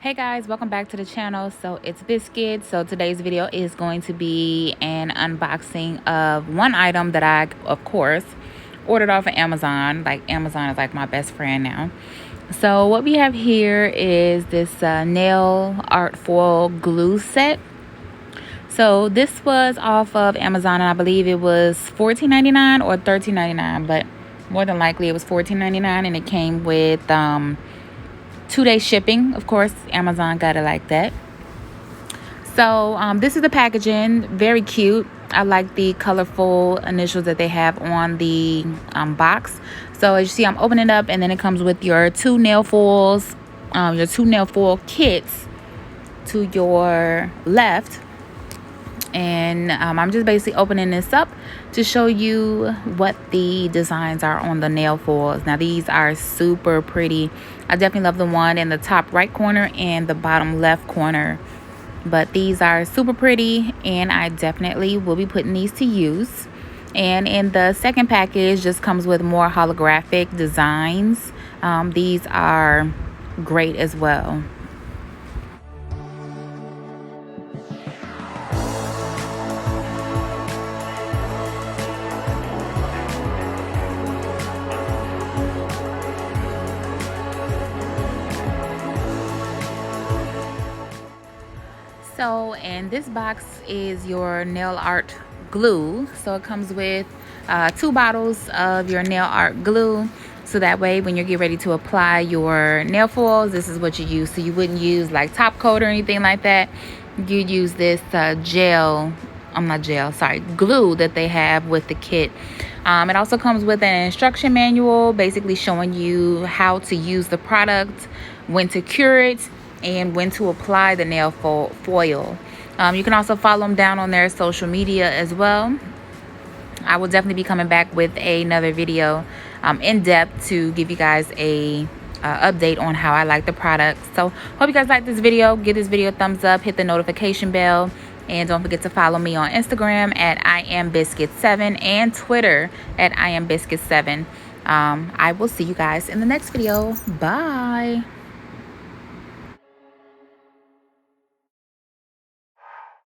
Hey guys, welcome back to the channel. So it's Biscuit. So today's video is going to be an unboxing of one item that I, of course, ordered off of Amazon. Like, Amazon is like my best friend now. So what we have here is this nail art foil glue set. So this was off of Amazon, and I believe it was $14.99 or $13.99, but more than likely it was $14.99, and it came with 2-day shipping. Of course, Amazon got it like that. So this is the packaging. Very cute. I like the colorful initials that they have on the box. So as you see, I'm opening it up, and then it comes with your two nail foils, your two nail foil kits to your left. And I'm just basically opening this up to show you what the designs are on the nail foils. Now these are super pretty. I definitely love the one in the top right corner and the bottom left corner, but these are super pretty, and I definitely will be putting these to use. And in the second package just comes with more holographic designs. These are great as well. So, and this box is your nail art glue. So it comes with 2 bottles of your nail art glue. So that way when you get ready to apply your nail foils, this is what you use. So you wouldn't use like top coat or anything like that. You'd use this glue that they have with the kit. It also comes with an instruction manual, basically showing you how to use the product, when to cure it, and when to apply the nail foil. You can also follow them down on their social media as well. I will definitely be coming back with another video in depth to give you guys a update on how I like the product. So hope you guys like this video. Give this video a thumbs up, hit the notification bell, and don't forget to follow me on Instagram at IamBiscuit7 and Twitter at IamBiscuit7. I will see you guys in the next video. Bye.